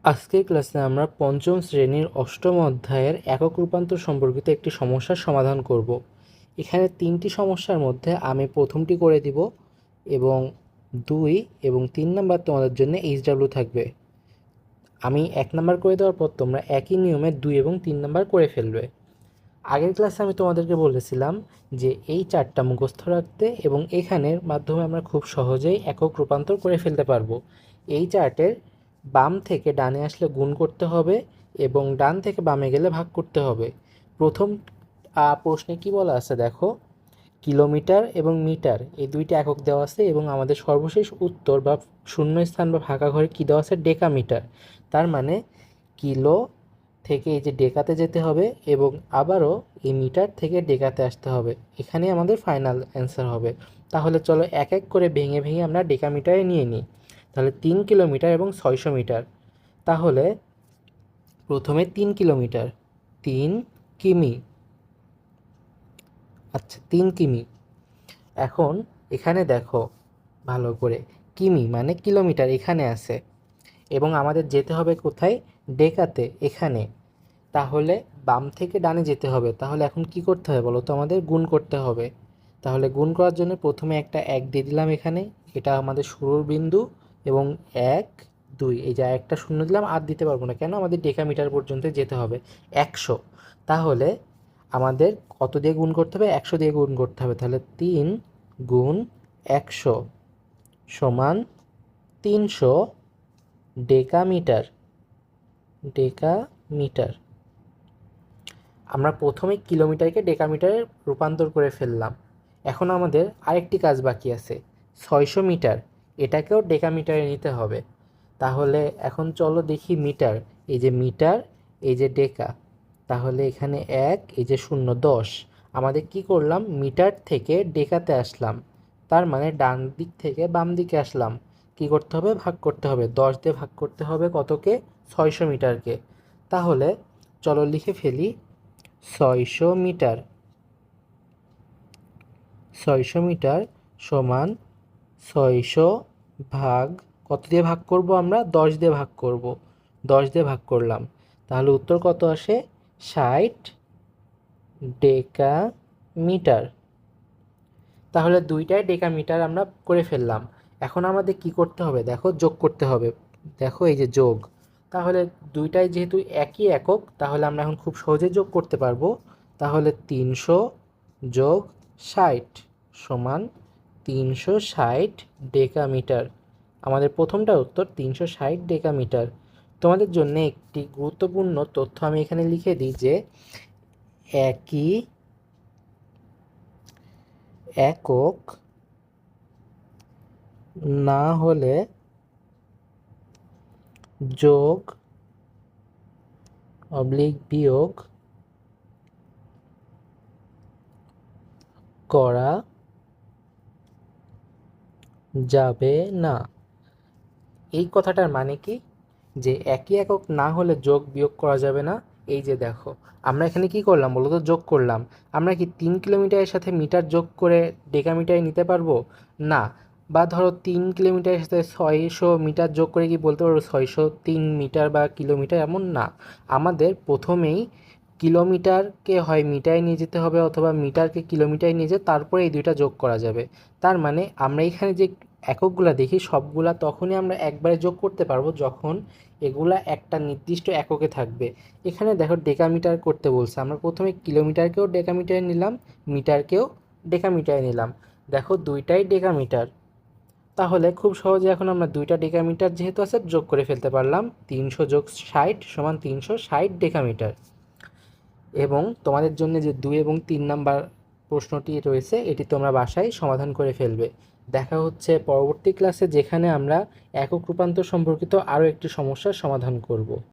আজকের ক্লাসে আমরা পঞ্চম শ্রেণীর অষ্টম অধ্যায়ের একক রূপান্তর সম্পর্কিত একটি সমস্যার সমাধান করব। এখানে তিনটি সমস্যার মধ্যে আমি প্রথমটি করে দিব এবং 2 এবং 3 নাম্বার তোমাদের জন্য HW থাকবে। আমি 1 নাম্বার করে দেওয়ার পর তোমরা একই নিয়মে 2 এবং 3 নাম্বার করে ফেলবে। আগের ক্লাসে আমি তোমাদেরকে বলেছিলাম যে এই চারটা মুখস্থ রাখতে এবং এখানের মাধ্যমে আমরা খুব সহজেই একক রূপান্তর করে ফেলতে পারবো। এই চার্টের বাম থেকে ডানে আসলে গুণ করতে হবে এবং ডান থেকে বামে গেলে ভাগ করতে হবে। প্রথম প্রশ্নে কি বলা আছে দেখো, কিলোমিটার এবং মিটার এই দুইটি একক দেওয়া আছে এবং আমাদের সর্বশেষ উত্তর বা শূন্যস্থান বা ফাঁকা ঘরে কী দেওয়া আছে, ডেকামিটার। তার মানে কিলো থেকে এই যে ডেকাতে যেতে হবে এবং আবারও এই মিটার থেকে ডেকাতে আসতে হবে। এখানে আমাদের ফাইনাল অ্যান্সার হবে। তাহলে চলো এক এক করে ভেঙে ভেঙে আমরা ডেকামিটারে নিয়ে নিই। তাহলে 3 কিলোমিটার এবং 600 মিটার। তাহলে প্রথমে 3 কিলোমিটার, 3 কিমি। আচ্ছা, 3 কিমি। এখন এখানে দেখো ভালো করে, কিমি মানে কিলোমিটার এখানে আছে এবং আমাদের যেতে হবে কোথায়, ডেকাতে, এখানে। তাহলে বাম থেকে ডানে যেতে হবে। তাহলে এখন কি করতে হবে বলো তো, আমাদের গুণ করতে হবে। তাহলে গুণ করার জন্য প্রথমে একটা 1 দিয়ে দিলাম এখানে, এটা আমাদের শুরুর বিন্দু এবং 1 2 এই যে একটা শূন্য দিলাম, আর দিতে পারবো না কেন, আমাদের ডেকামিটার পর্যন্ত যেতে হবে 100। তাহলে আমাদের কত দিয়ে গুণ করতে হবে, 100 দিয়ে গুণ করতে হবে। তাহলে 3 গুণ 100 সমান 300 ডেকামিটার। ডেকামিটার। আমরা প্রথমে কিলোমিটারকে ডেকামিটারে রূপান্তর করে ফেললাম। এখন আমাদের আরেকটি কাজ বাকি আছে, 600 মিটার, এটাকেও ডেকামিটারে নিতে হবে। তাহলে এখন চলো দেখি মিটার, এই যে মিটার, এই যে ডেকা। তাহলে এখানে 1, এই যে 0 10। আমাদের কি করলাম, মিটার থেকে ডেকাতে আসলাম, তার মানে ডান দিক থেকে বাম দিকে আসলাম। কি করতে হবে, ভাগ করতে হবে, 10 দিয়ে ভাগ করতে হবে কতকে, 600 মিটারকে। তাহলে চলো লিখে ফেলি, 600 মিটার। 600 মিটার সমান 600 ভাগ, কত দিয়ে ভাগ করব আমরা, 10 দিয়ে ভাগ করব। 10 দিয়ে ভাগ করলাম, তাহলে উত্তর কত আসে, 60 ডেকামিটার। তাহলে দুইটাই ডেকামিটার আমরা করে ফেললাম। এখন আমাদের কি করতে হবে দেখো, যোগ করতে হবে। দেখো এই যে যোগ, তাহলে দুইটাই যেহেতু একই একক, তাহলে আমরা এখন খুব সহজে যোগ করতে পারবো। তাহলে 300 যোগ 60 সমান 360 ডেকামিটার। আমাদের প্রথমটা উত্তর 360 ডেকামিটার। তোমাদের জন্য একটি গুরুত্বপূর্ণ তথ্য আমি এখানে লিখে দিই যে একই একক না হলে যোগ বিয়োগ করা যাবে না। এই কথাটার মানে কি, যে একই একক না হলে যোগ বিয়োগ করা যাবে না। এই যে দেখো, আমরা এখানে কি করলাম বলো তো, যোগ করলাম। আমরা কি 3 কিলোমিটারের সাথে মিটার যোগ করে ডেকামিটারে নিতে পারবো না? বা ধরো 3 কিলোমিটারের সাথে 600 মিটার যোগ করে কি বলতে পারবো 603 মিটার বা কিলোমিটার, এমন না। আমাদের প্রথমেই কিলোমিটারকে হয় মিটারে নিয়ে যেতে হবে অথবা মিটারকে কিলোমিটারে নিয়ে যেয়ে তারপরে এই দুইটা যোগ করা যাবে। তার মানে আমরা এখানে যে এককগুলা দেখি সবগুলা তখনই আমরা একবারে যোগ করতে পারবো যখন এগুলা একটা নির্দিষ্ট এককে থাকবে। এখানে দেখো ডেকামিটার করতে বলছে, আমরা প্রথমে কিলোমিটারকেও ডেকামিটারে নিলাম, মিটারকেও ডেকামিটারে নিলাম। দেখো দুইটাই ডেকামিটার। তাহলে খুব সহজে এখন আমরা দুইটা ডেকামিটার যেহেতু আছে যোগ করে ফেলতে পারলাম, 300 যোগ 60 সমান 360 ডেকামিটার। এবং তোমাদের জন্য যে 2 এবং 3 নাম্বার প্রশ্নটি রয়েছে এটি তোমরা বাসায় সমাধান করে ফেলবে। দেখা হচ্ছে পরবর্তী ক্লাসে, যেখানে আমরা একক রূপান্তর সম্পর্কিত আরও একটি সমস্যার সমাধান করব।